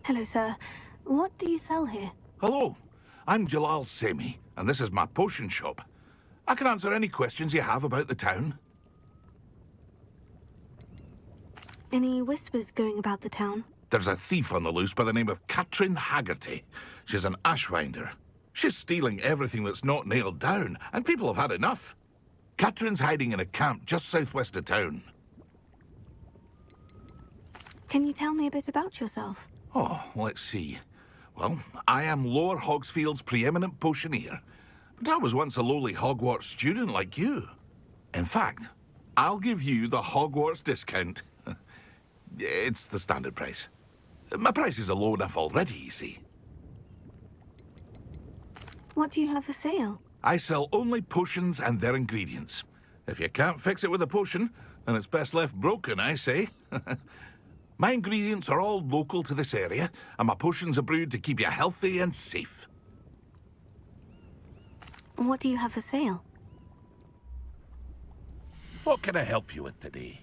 Hello, sir. What do you sell here? Hello, I'm Jalal Semi, and this is my potion shop. I can answer any questions you have about the town. Any whispers going about the town? There's a thief on the loose by the name of Katrin Haggerty. She's an ashwinder. She's stealing everything that's not nailed down, and people have had enough. Katrin's hiding in a camp just southwest of town. Can you tell me a bit about yourself? Oh, let's see. Well, I am Lower Hogsfield's preeminent potioneer, but I was once a lowly Hogwarts student like you. In fact, I'll give you the Hogwarts discount. It's the standard price. My prices are low enough already, you see. What do you have for sale? I sell only potions and their ingredients. If you can't fix it with a potion, then it's best left broken, I say. My ingredients are all local to this area, and my potions are brewed to keep you healthy and safe. What do you have for sale? What can I help you with today?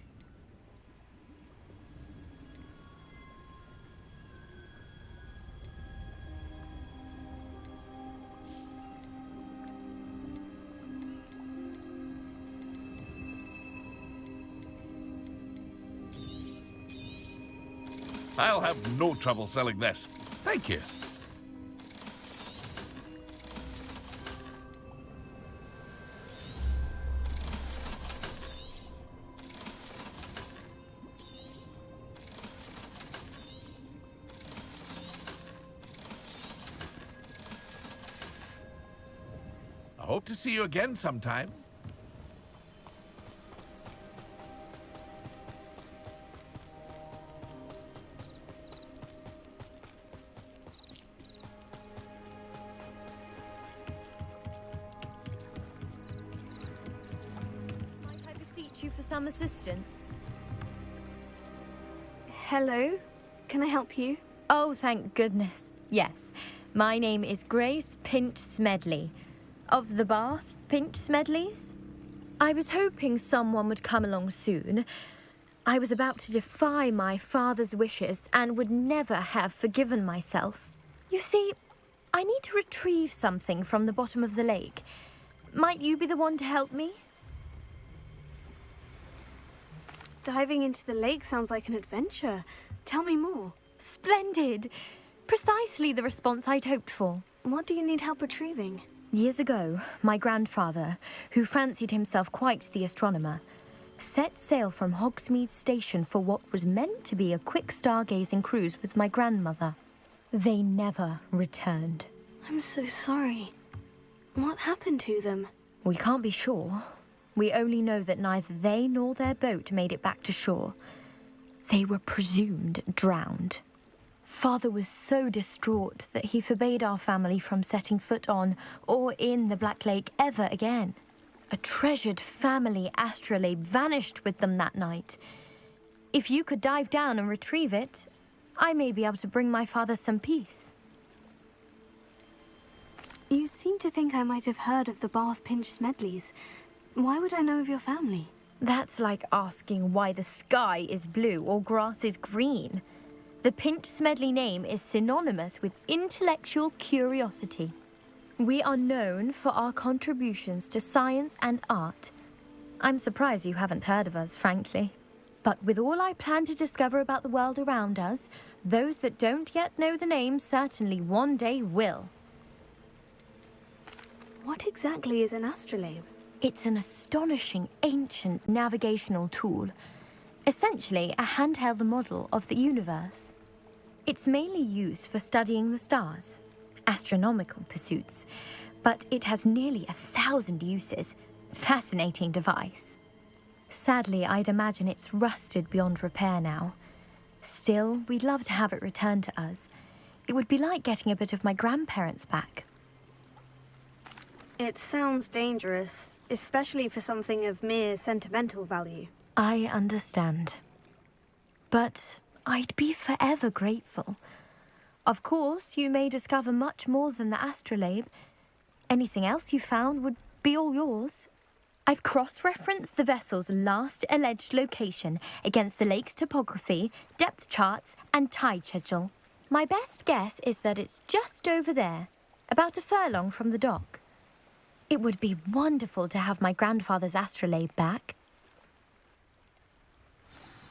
I'll have no trouble selling this. Thank you. I hope to see you again sometime. You for some assistance? Hello? Can I help you? Oh, thank goodness. Yes. My name is Grace Pinch-smedley. Of the Bath Pinch-smedleys? I was hoping someone would come along soon. I was about to defy my father's wishes and would never have forgiven myself. You see, I need to retrieve something from the bottom of the lake. Might you be the one to help me? Diving into the lake sounds like an adventure. Tell me more. Splendid! Precisely the response I'd hoped for. What do you need help retrieving? Years ago, my grandfather, who fancied himself quite the astronomer, set sail from Hogsmeade Station for what was meant to be a quick stargazing cruise with my grandmother. They never returned. I'm so sorry. What happened to them? We can't be sure. We only know that neither they nor their boat made it back to shore. They were presumed drowned. Father was so distraught that he forbade our family from setting foot on or in the Black Lake ever again. A treasured family astrolabe vanished with them that night. If you could dive down and retrieve it, I may be able to bring my father some peace. You seem to think I might have heard of the Bath Pinch-smedleys. Why would I know of your family? That's like asking why the sky is blue or grass is green. The Pinch-smedley name is synonymous with intellectual curiosity. We are known for our contributions to science and art. I'm surprised you haven't heard of us, frankly. But with all I plan to discover about the world around us, those that don't yet know the name certainly one day will. What exactly is an astrolabe? It's an astonishing ancient navigational tool, essentially a handheld model of the universe. It's mainly used for studying the stars, astronomical pursuits, but it has nearly 1,000 uses. Fascinating device. Sadly, I'd imagine it's rusted beyond repair now. Still, we'd love to have it returned to us. It would be like getting a bit of my grandparents back. It sounds dangerous, especially for something of mere sentimental value. I understand. But I'd be forever grateful. Of course, you may discover much more than the astrolabe. Anything else you found would be all yours. I've cross-referenced the vessel's last alleged location against the lake's topography, depth charts, and tide schedule. My best guess is that it's just over there, about a furlong from the dock. It would be wonderful to have my grandfather's astrolabe back.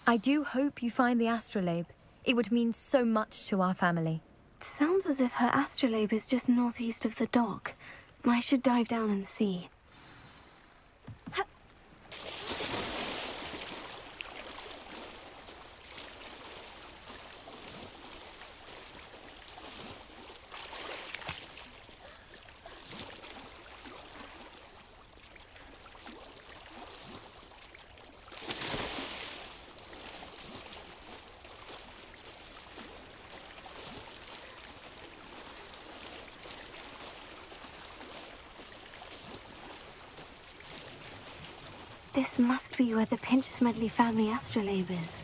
I do hope you find the astrolabe. It would mean so much to our family. It sounds as if her astrolabe is just northeast of the dock. I should dive down and see. This must be where the Pinch-smedley family astrolabe is.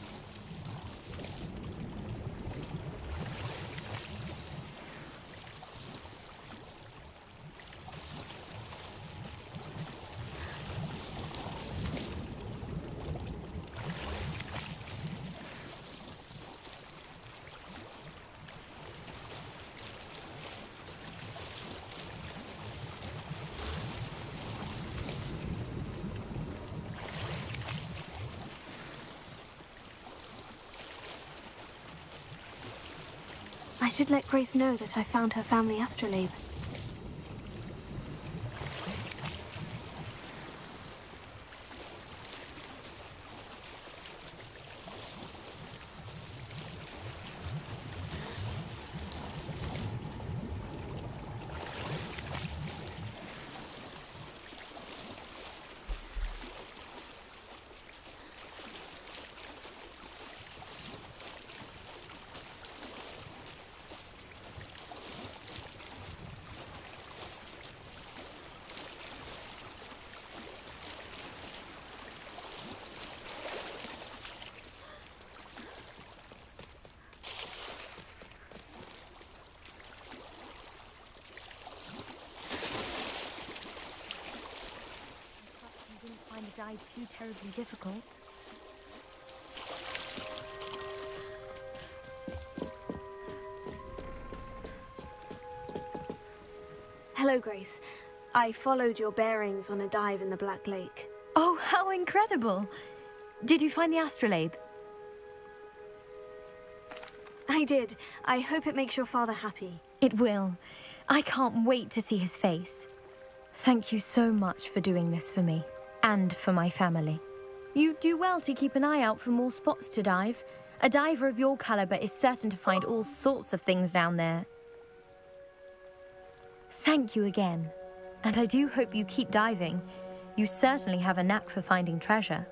I should let Grace know that I found her family astrolabe. Find the dive too terribly difficult. Hello, Grace. I followed your bearings on a dive in the Black Lake. Oh, how incredible! Did you find the astrolabe? I did. I hope it makes your father happy. It will. I can't wait to see his face. Thank you so much for doing this for me. And for my family. You do well to keep an eye out for more spots to dive. A diver of your caliber is certain to find all sorts of things down there. Thank you again. And I do hope you keep diving. You certainly have a knack for finding treasure.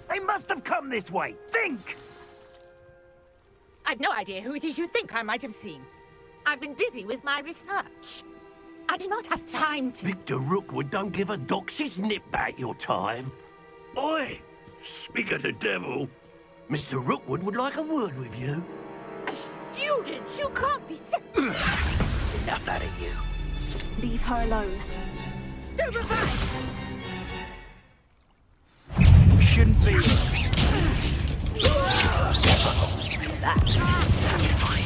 They must have come this way. Think! I've no idea who it is you think I might have seen. I've been busy with my research. I do not have time to... Victor Rookwood don't give a doxy's nip back your time. Oi! Speak of the devil. Mr. Rookwood would like a word with you. A student? You can't be... Enough out of you. Leave her alone. Stupefy! Shouldn't be. That sounds fine.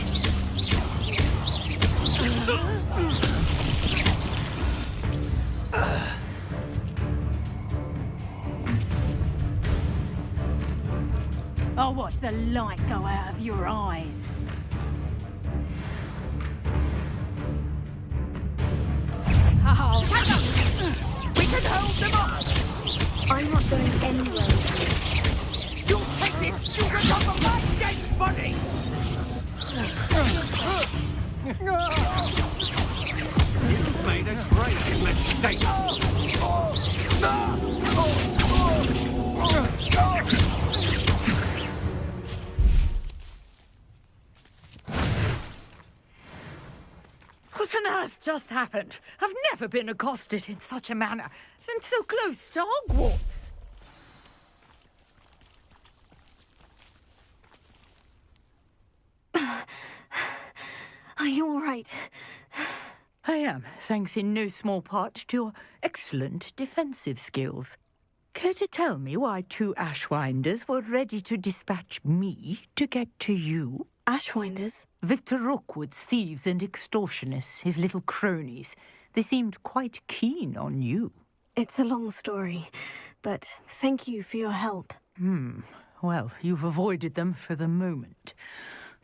I'll watch the light go out of your eyes. Oh, hang on! We can hold them off! I'm not going anywhere. You'll take this stupid off of my dead body! You've made a grave mistake! What on earth just happened? I've never been accosted in such a manner, and so close to Hogwarts. Are you all right? I am, thanks in no small part to your excellent defensive skills. Care to tell me why 2 Ashwinders were ready to dispatch me to get to you? Ashwinders? Victor Rookwood's thieves and extortionists, his little cronies. They seemed quite keen on you. It's a long story, but thank you for your help. Well, you've avoided them for the moment.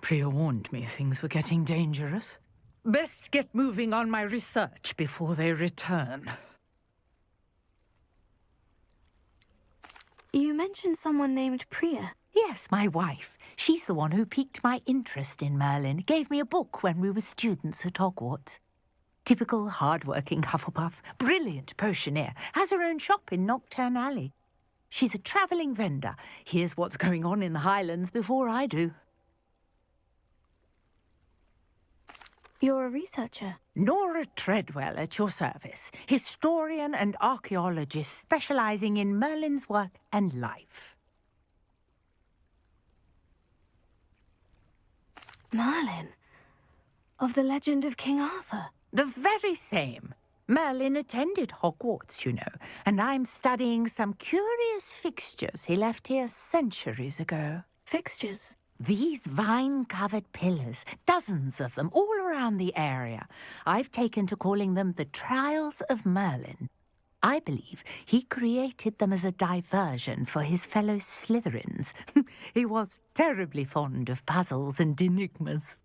Priya warned me things were getting dangerous. Best get moving on my research before they return. You mentioned someone named Priya. Yes, my wife. She's the one who piqued my interest in Merlin. Gave me a book when we were students at Hogwarts. Typical hard-working Hufflepuff. Brilliant potioneer. Has her own shop in Knockturn Alley. She's a travelling vendor. Hears what's going on in the Highlands before I do. You're a researcher. Nora Treadwell at your service. Historian and archaeologist specialising in Merlin's work and life. Merlin? Of the legend of King Arthur? The very same. Merlin attended Hogwarts, you know, and I'm studying some curious fixtures he left here centuries ago. Fixtures? These vine-covered pillars, dozens of them, all around the area. I've taken to calling them the Trials of Merlin. I believe he created them as a diversion for his fellow Slytherins. He was terribly fond of puzzles and enigmas.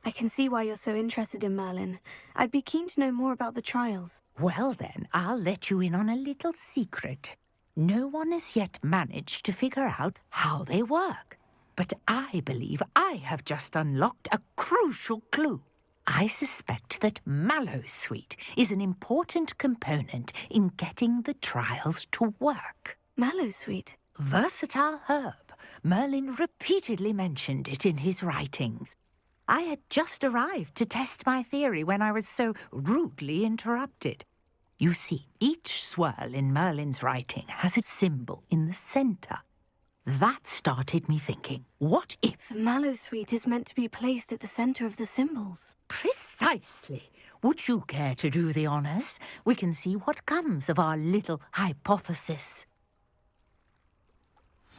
I can see why you're so interested in Merlin. I'd be keen to know more about the trials. Well then, I'll let you in on a little secret. No one has yet managed to figure out how they work. But I believe I have just unlocked a crucial clue. I suspect that Mallowsweet is an important component in getting the trials to work. Mallowsweet? Versatile herb. Merlin repeatedly mentioned it in his writings. I had just arrived to test my theory when I was so rudely interrupted. You see, each swirl in Merlin's writing has a symbol in the centre. That started me thinking, what if... The Mallowsweet is meant to be placed at the centre of the symbols. Precisely. Would you care to do the honours? We can see what comes of our little hypothesis.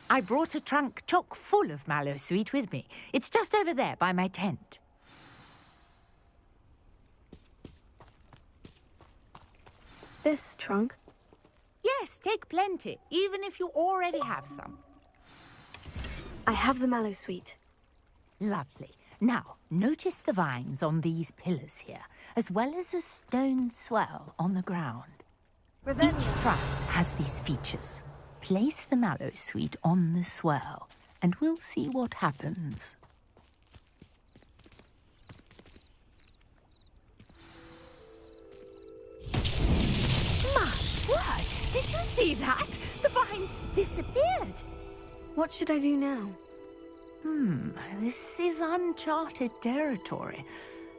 I brought a trunk chock full of Mallowsweet with me. It's just over there by my tent. This trunk? Yes, take plenty, even if you already have some. I have the Mallowsweet. Lovely. Now, notice the vines on these pillars here, as well as a stone swell on the ground. Each trunk has these features. Place the Mallowsweet on the swell, and we'll see what happens. My word! Did you see that? The vines disappeared. What should I do now? This is uncharted territory.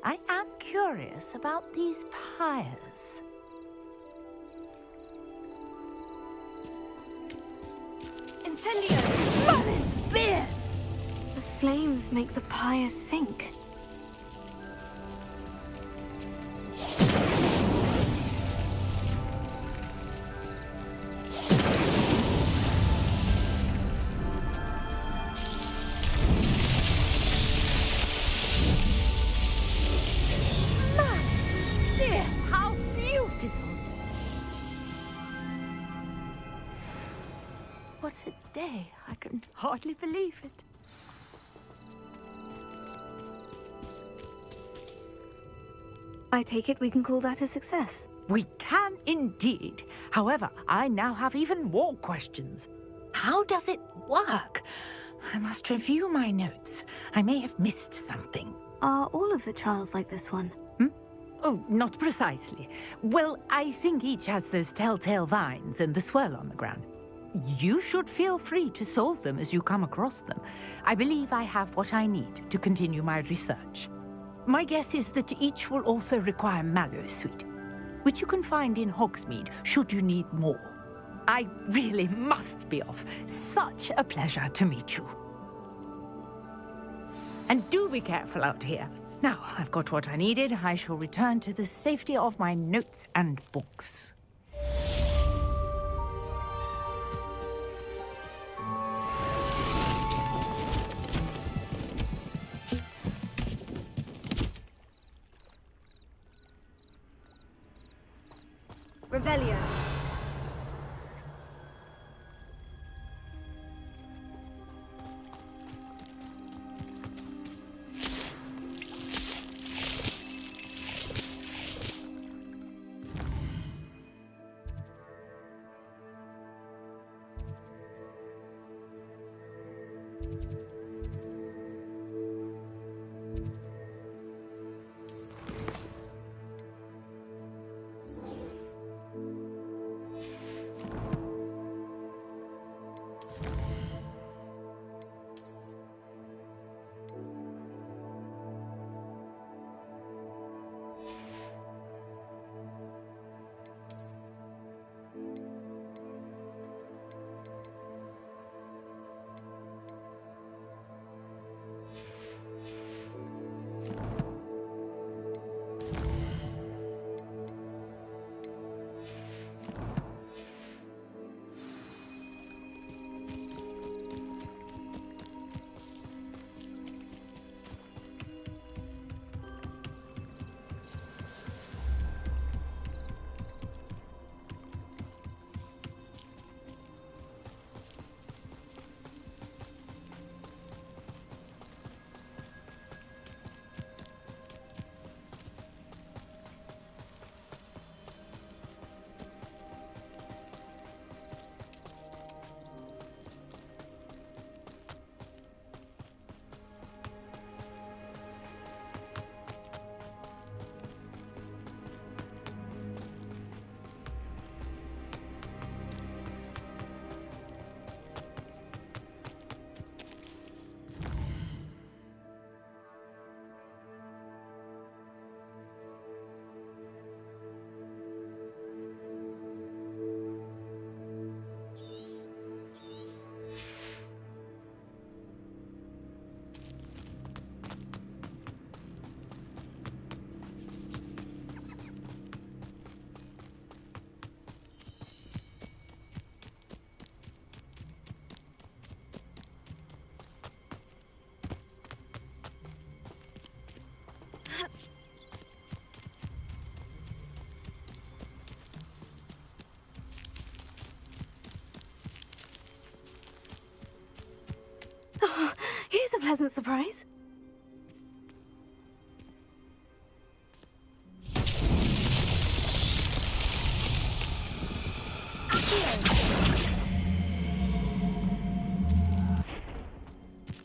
I am curious about these pyres. Incendio! Merlin's beard! The flames make the pyre sink. what a day. I can hardly believe it. I take it we can call that a success. We can indeed. However, I now have even more questions. How does it work? I must review my notes. I may have missed something. Are all of the trials like this one? Oh, not precisely. Well, I think each has those telltale vines and the swirl on the ground. You should feel free to solve them as you come across them. I believe I have what I need to continue my research. My guess is that each will also require mallow sweet, which you can find in Hogsmeade should you need more. I really must be off. Such a pleasure to meet you. And do be careful out here. Now, I've got what I needed. I shall return to the safety of my notes and books. Revelio. Here's a pleasant surprise.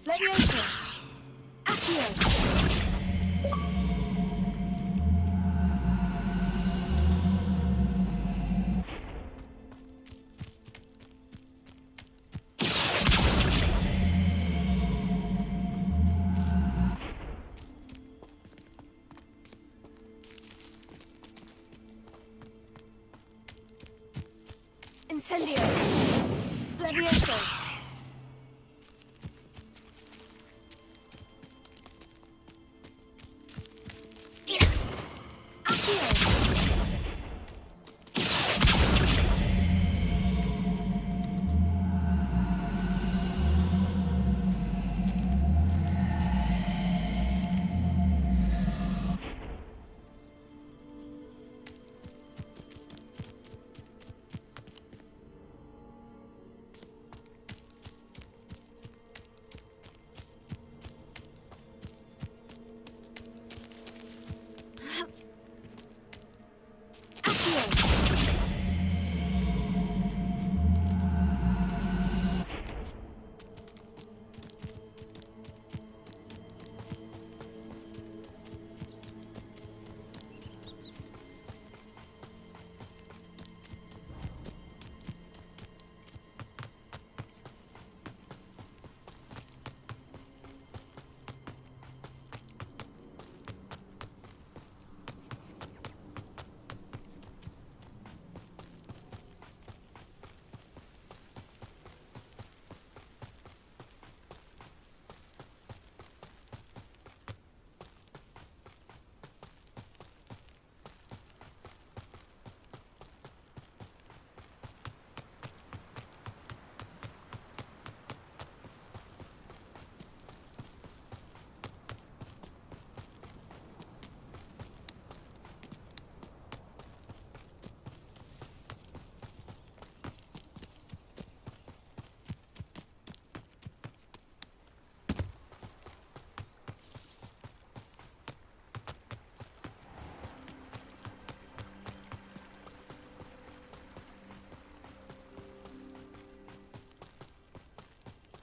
Leviosa. Accio. Incendio. Leviosa.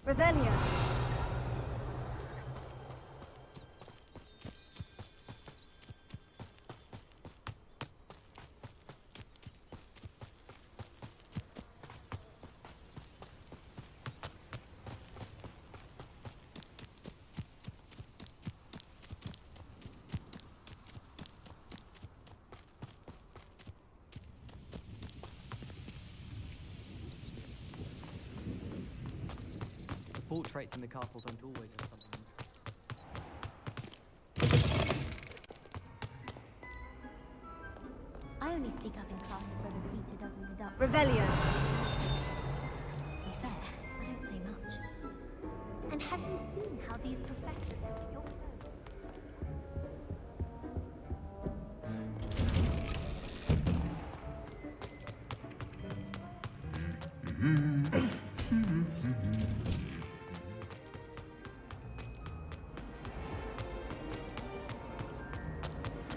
Revelio. Portraits in the castle don't always have something. I only speak up in class so the teacher doesn't deduct. Revelio. To be fair, I don't say much. And have you seen how these professors look at your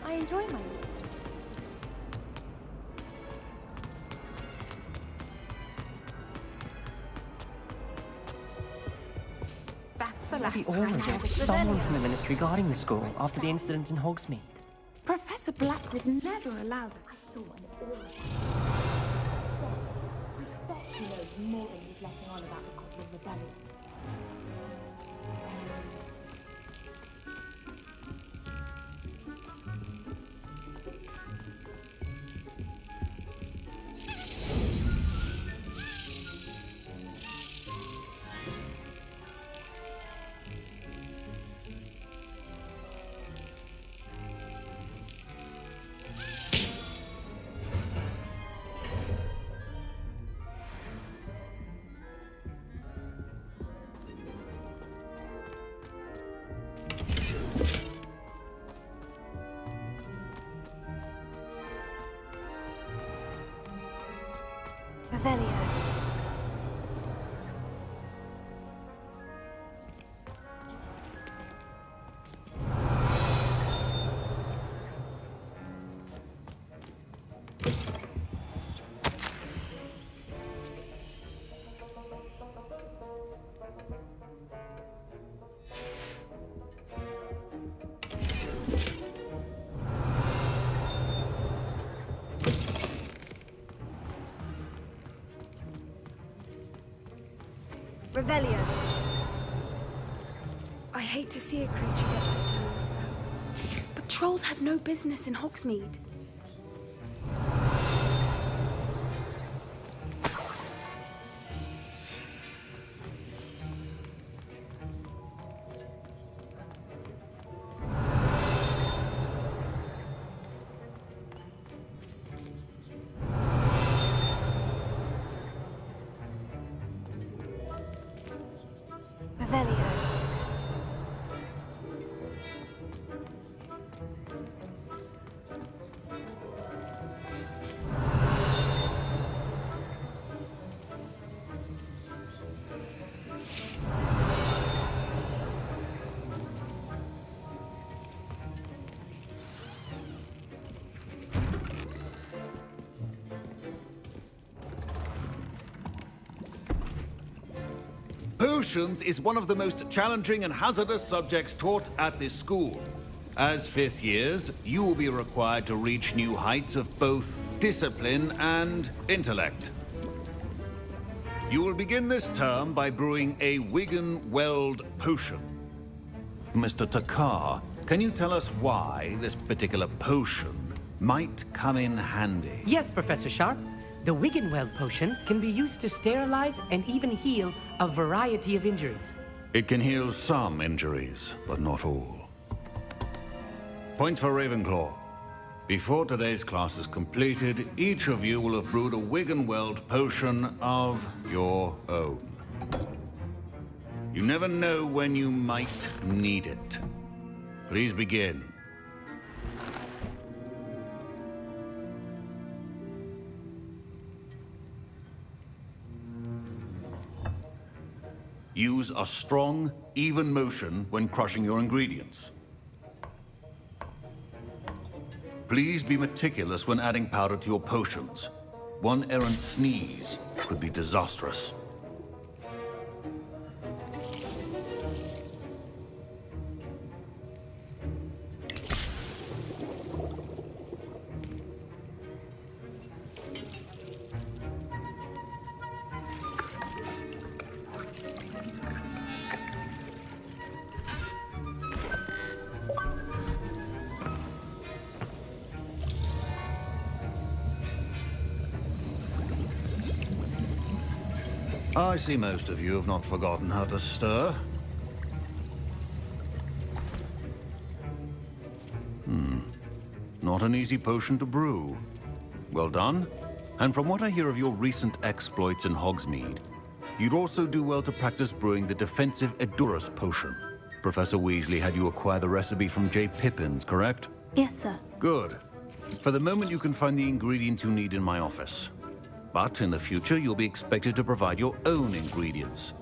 I enjoy my work. That's the last The time aura. I Someone from the ministry guarding the school after the incident in Hogsmeade. Professor Black would never allow that. I saw an aura. I bet he knows more than he's letting on about the cause of rebellion. Revelio. Revelio. I hate to see a creature get let down like that. But trolls have no business in Hogsmeade. Revelio. Potions is one of the most challenging and hazardous subjects taught at this school. As fifth years, you will be required to reach new heights of both discipline and intellect. You will begin this term by brewing a Wigan-Weld potion. Mr. Takar, can you tell us why this particular potion might come in handy? Yes, Professor Sharp. The Wigan-Weld potion can be used to sterilize and even heal a variety of injuries. It can heal some injuries, but not all. Points for Ravenclaw. Before today's class is completed, each of you will have brewed a Wigan-Weld potion of your own. You never know when you might need it. Please begin. Use a strong, even motion when crushing your ingredients. Please be meticulous when adding powder to your potions. One errant sneeze could be disastrous. I see most of you have not forgotten how to stir. Not an easy potion to brew. Well done. And from what I hear of your recent exploits in Hogsmeade, you'd also do well to practice brewing the defensive Edurus potion. Professor Weasley had you acquire the recipe from J. Pippins, correct? Yes, sir. Good. For the moment, you can find the ingredients you need in my office. But in the future, you'll be expected to provide your own ingredients.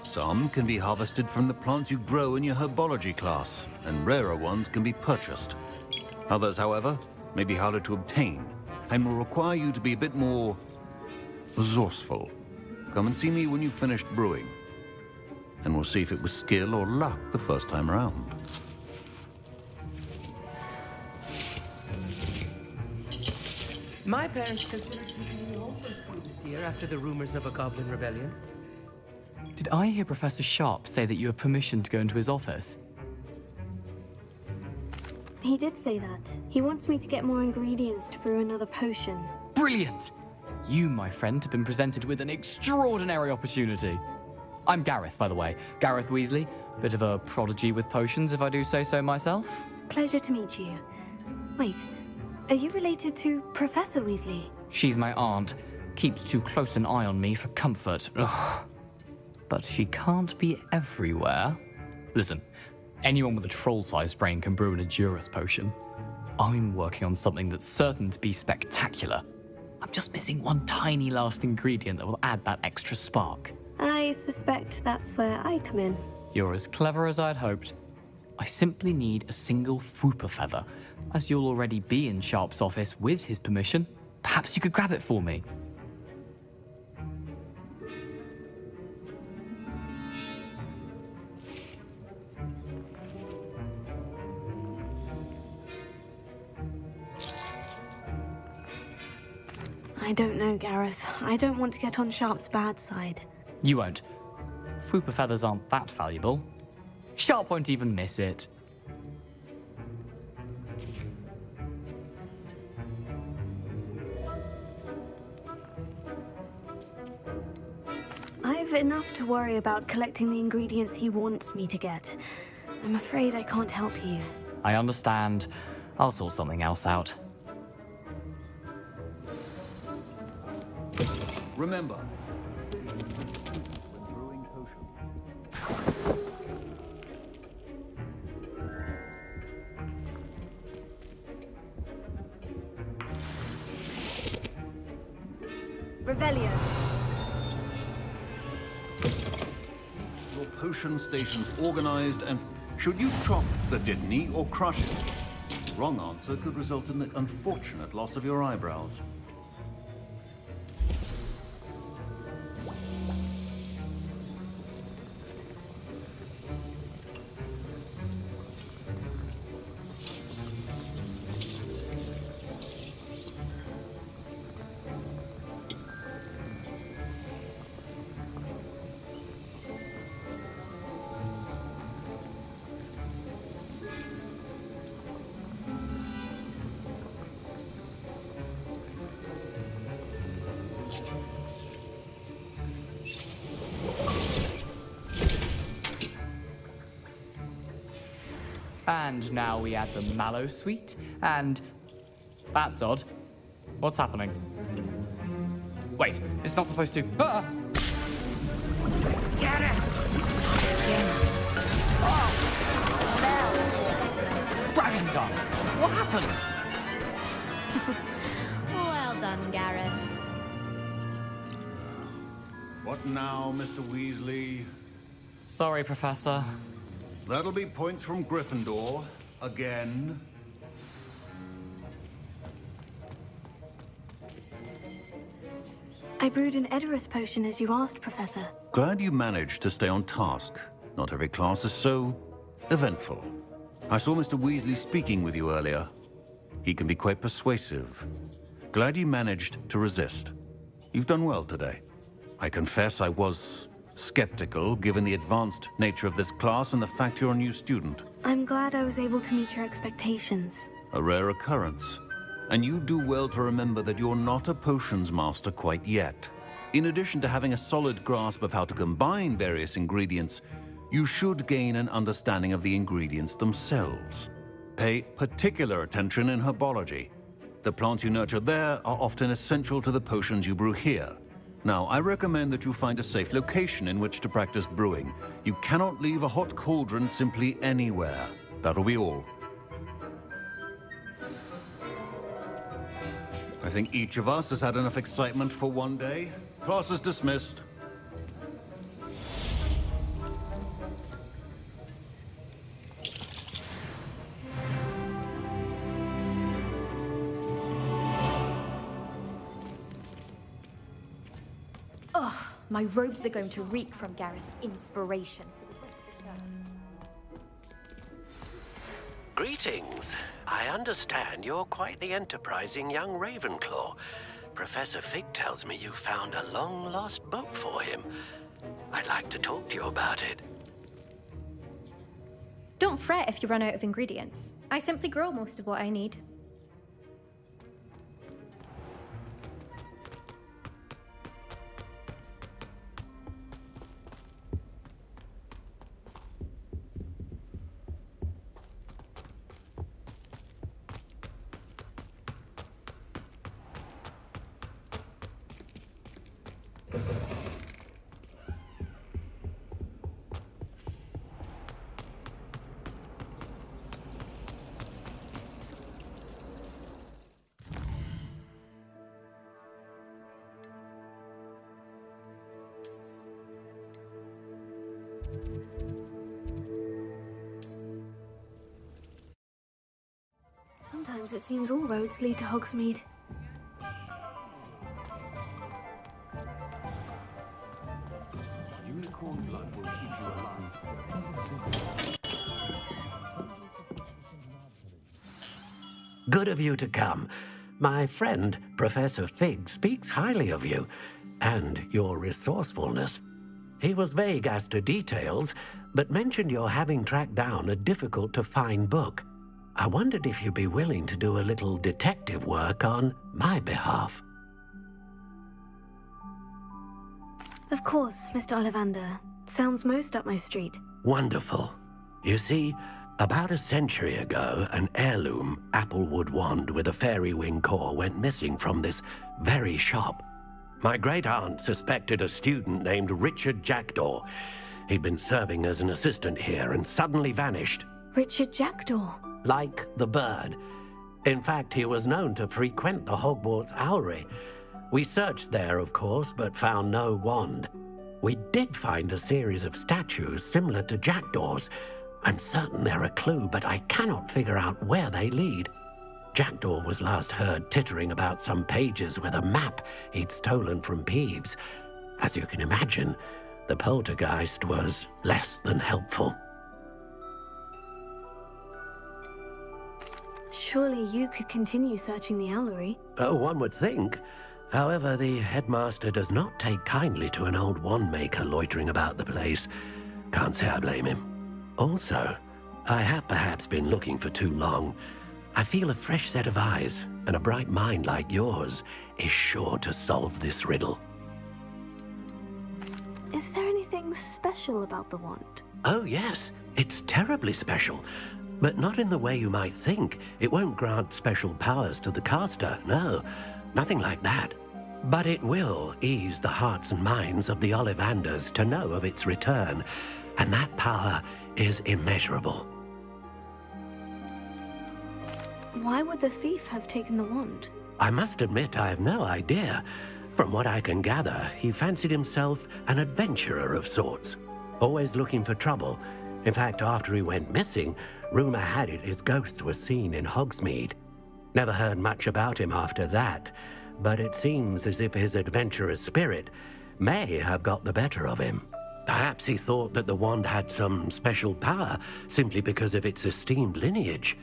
Some can be harvested from the plants you grow in your herbology class, and rarer ones can be purchased. Others, however, may be harder to obtain, and will require you to be a bit more resourceful. Come and see me when you've finished brewing, and we'll see if it was skill or luck the first time around. My parents considered keeping me home from school this year after the rumors of a goblin rebellion. Did I hear Professor Sharp say that you have permission to go into his office? He did say that. He wants me to get more ingredients to brew another potion. Brilliant! You, my friend, have been presented with an extraordinary opportunity. I'm Gareth, by the way. Gareth Weasley. Bit of a prodigy with potions, if I do say so myself. Pleasure to meet you. Wait, are you related to Professor Weasley? She's my aunt. Keeps too close an eye on me for comfort. Ugh. But she can't be everywhere. Listen, anyone with a troll-sized brain can brew an Edurus potion. I'm working on something that's certain to be spectacular. I'm just missing one tiny last ingredient that will add that extra spark. I suspect that's where I come in. You're as clever as I'd hoped. I simply need a single Fwooper feather. As you'll already be in Sharp's office with his permission, perhaps you could grab it for me. I don't know, Gareth. I don't want to get on Sharp's bad side. You won't. Fwooper feathers aren't that valuable. Sharp won't even miss it. I've enough to worry about collecting the ingredients he wants me to get. I'm afraid I can't help you. I understand. I'll sort something else out. Remember, Revelio. your potion station's organized, and should you chop the Didney or crush it, wrong answer could result in the unfortunate loss of your eyebrows. And now we add the mallow sweet, and... That's odd. What's happening? Wait, it's not supposed to... Ah! Get it! Dragon Tongue! What happened? Well done, Gareth. What now, Mr. Weasley? Sorry, Professor. That'll be points from Gryffindor. Again. I brewed an Edurus potion as you asked, Professor. Glad you managed to stay on task. Not every class is so eventful. I saw Mr. Weasley speaking with you earlier. He can be quite persuasive. Glad you managed to resist. You've done well today. I confess I was skeptical, given the advanced nature of this class and the fact you're a new student. I'm glad I was able to meet your expectations. A rare occurrence. And you do well to remember that you're not a potions master quite yet. In addition to having a solid grasp of how to combine various ingredients, you should gain an understanding of the ingredients themselves. Pay particular attention in herbology. The plants you nurture there are often essential to the potions you brew here. Now, I recommend that you find a safe location in which to practice brewing. You cannot leave a hot cauldron simply anywhere. That'll be all. I think each of us has had enough excitement for one day. Class is dismissed. Ugh, my robes are going to reek from Gareth's inspiration. Greetings. I understand you're quite the enterprising young Ravenclaw. Professor Fig tells me you found a long-lost book for him. I'd like to talk to you about it. Don't fret if you run out of ingredients. I simply grow most of what I need. Sometimes it seems all roads lead to Hogsmeade. Unicorn blood will keep you alive. Good of you to come. My friend, Professor Fig, speaks highly of you and your resourcefulness. He was vague as to details, but mentioned your having tracked down a difficult-to-find book. I wondered if you'd be willing to do a little detective work on my behalf. Of course, Mr. Ollivander. Sounds most up my street. Wonderful. You see, about a century ago, an heirloom applewood wand with a fairy wing core went missing from this very shop. My great-aunt suspected a student named Richard Jackdaw. He'd been serving as an assistant here and suddenly vanished. Richard Jackdaw? Like the bird. In fact, he was known to frequent the Hogwarts Owlery. We searched there, of course, but found no wand. We did find a series of statues similar to Jackdaw's. I'm certain they're a clue, but I cannot figure out where they lead. Jackdaw was last heard tittering about some pages with a map he'd stolen from Peeves. As you can imagine, the poltergeist was less than helpful. Surely you could continue searching the Owlery. Oh, one would think. However, the headmaster does not take kindly to an old wand-maker loitering about the place. Can't say I blame him. Also, I have perhaps been looking for too long. I feel a fresh set of eyes, and a bright mind like yours is sure to solve this riddle. Is there anything special about the wand? Oh, yes. It's terribly special. But not in the way you might think. It won't grant special powers to the caster, no. Nothing like that. But it will ease the hearts and minds of the Ollivanders to know of its return, and that power is immeasurable. Why would the thief have taken the wand? I must admit I have no idea. From what I can gather, he fancied himself an adventurer of sorts, always looking for trouble. In fact, after he went missing, rumor had it his ghost was seen in Hogsmeade. Never heard much about him after that, but it seems as if his adventurous spirit may have got the better of him. Perhaps he thought that the wand had some special power simply because of its esteemed lineage.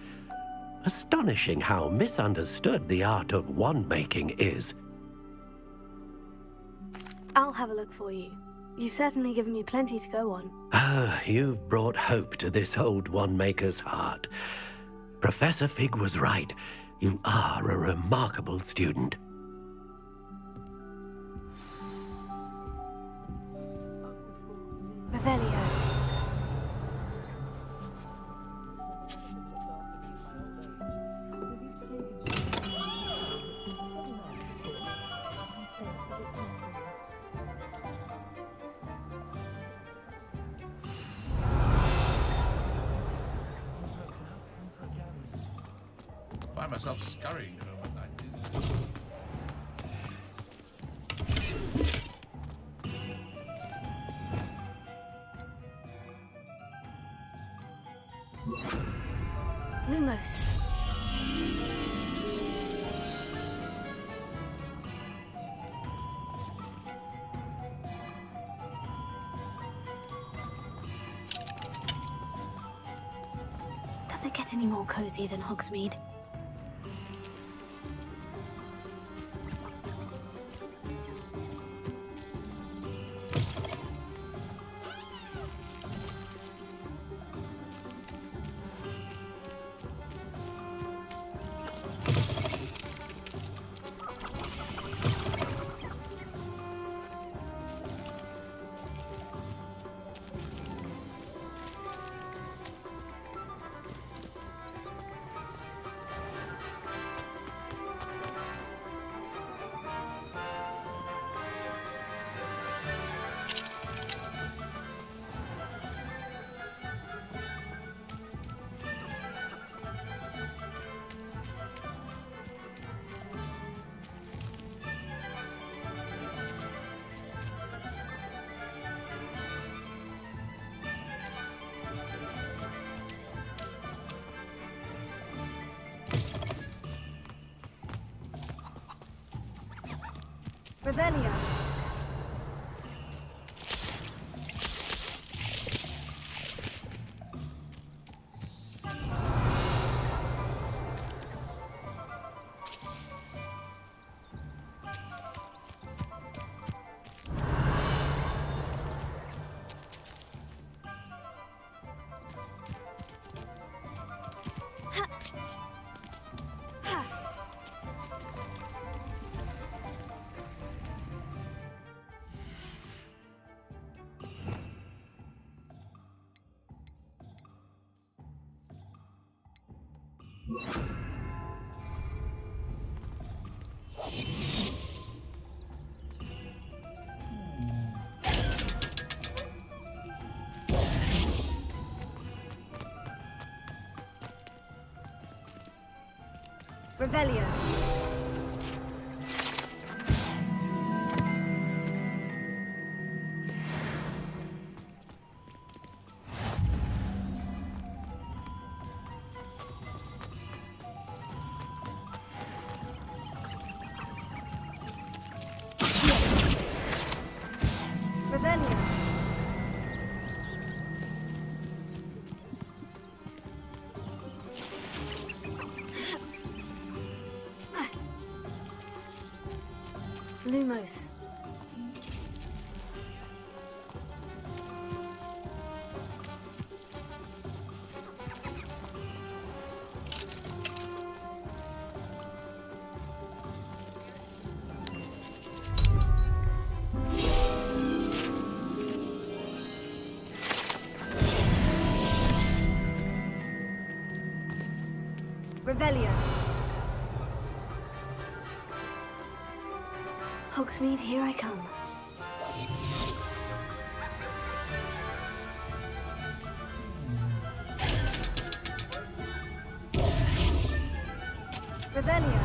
Astonishing how misunderstood the art of wand-making is. I'll have a look for you. You've certainly given me plenty to go on. Ah, you've brought hope to this old wand-maker's heart. Professor Fig was right. You are a remarkable student. Find myself scurrying through at night. Lumos. Does it get any more cozy than Hogsmeade? Revelio. Revelio. Revelio. Lumos. Revelio. Hogsmeade, here I come. Revelio.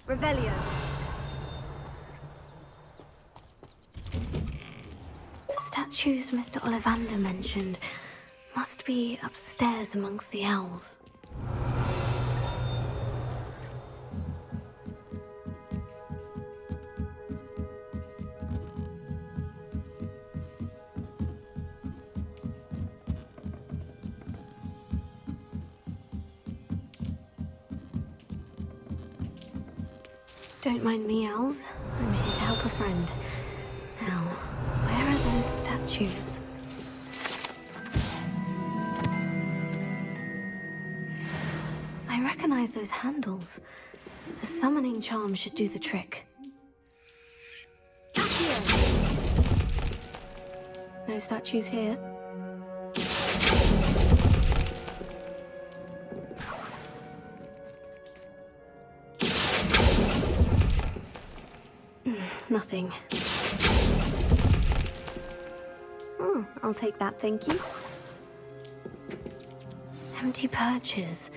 Revelio. The statues Mr. Ollivander mentioned must be upstairs amongst the owls. Don't mind me, owls. I'm here to help a friend. Now, where are those statues? I recognize those handles. The summoning charm should do the trick. No statues here. Nothing. Oh, I'll take that, thank you. Empty perches.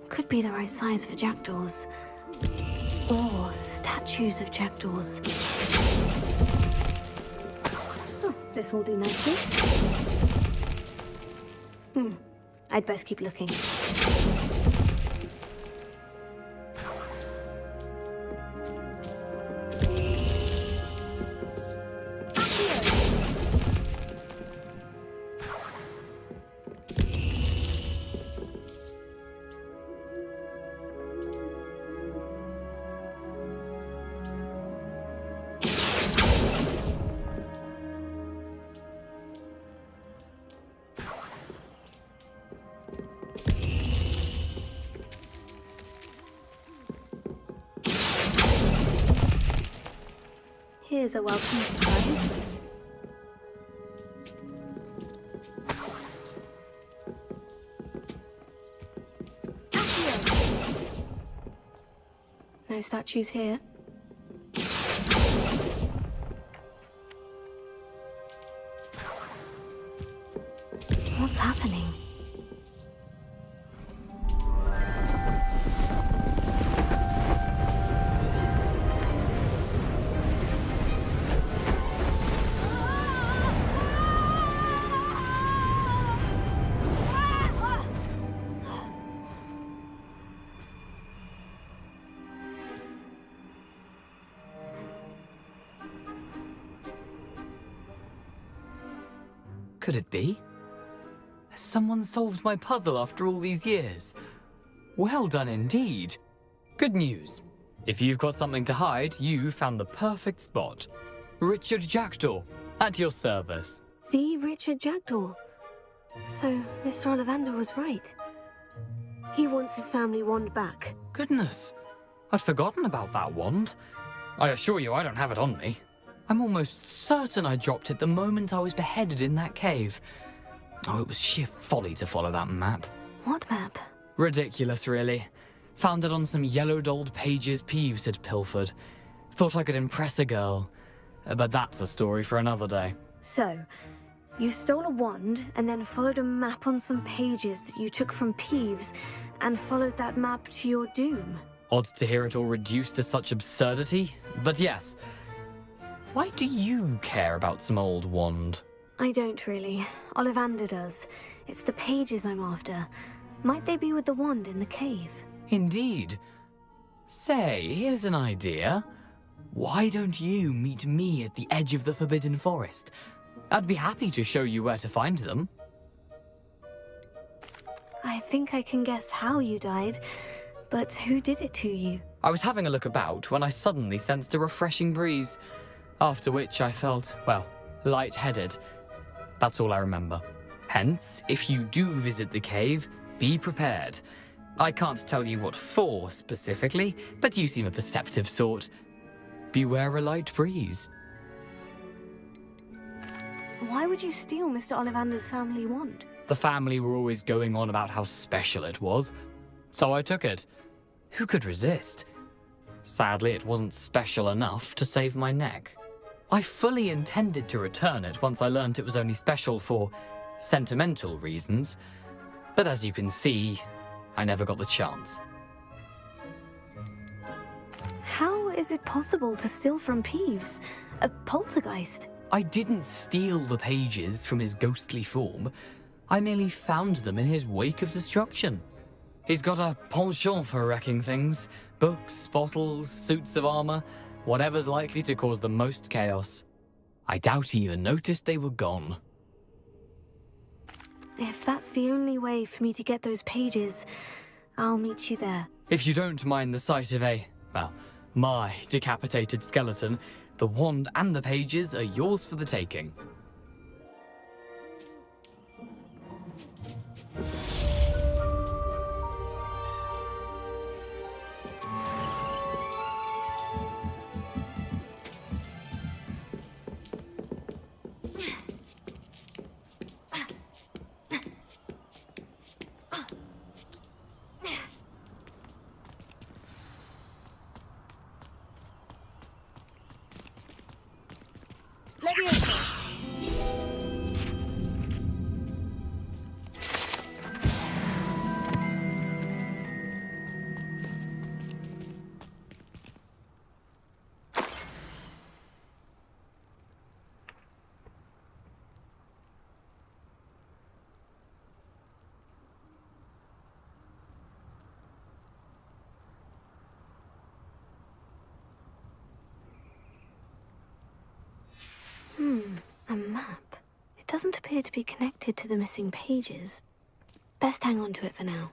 Could be the right size for jackdaws. Or statues of jackdaws. Oh, this will do nicely. I'd best keep looking. Here's a welcome surprise. No statues here. What's happening? Could it be? Has someone solved my puzzle after all these years? Well done indeed. Good news. If you've got something to hide, you found the perfect spot. Richard Jackdaw, at your service. The Richard Jackdaw. So, Mr. Ollivander was right. He wants his family wand back. Goodness, I'd forgotten about that wand. I assure you I don't have it on me. I'm almost certain I dropped it the moment I was beheaded in that cave. Oh, it was sheer folly to follow that map. What map? Ridiculous, really. Found it on some yellowed old pages Peeves had pilfered. Thought I could impress a girl. But that's a story for another day. So, you stole a wand and then followed a map on some pages that you took from Peeves and followed that map to your doom. Odd to hear it all reduced to such absurdity, but yes. Why do you care about some old wand? I don't really. Ollivander does. It's the pages I'm after. Might they be with the wand in the cave? Indeed. Say, here's an idea. Why don't you meet me at the edge of the Forbidden Forest? I'd be happy to show you where to find them. I think I can guess how you died, but who did it to you? I was having a look about when I suddenly sensed a refreshing breeze. After which I felt, well, lightheaded. That's all I remember. Hence, if you do visit the cave, be prepared. I can't tell you what for specifically, but you seem a perceptive sort. Beware a light breeze. Why would you steal Mr. Ollivander's family wand? The family were always going on about how special it was, so I took it. Who could resist? Sadly, it wasn't special enough to save my neck. I fully intended to return it once I learned it was only special for sentimental reasons, but as you can see, I never got the chance. How is it possible to steal from Peeves? A poltergeist? I didn't steal the pages from his ghostly form. I merely found them in his wake of destruction. He's got a penchant for wrecking things. Books, bottles, suits of armor, whatever's likely to cause the most chaos. I doubt he even noticed they were gone. If that's the only way for me to get those pages, I'll meet you there. If you don't mind the sight of my decapitated skeleton, the wand and the pages are yours for the taking. A map. It doesn't appear to be connected to the missing pages. Best hang on to it for now.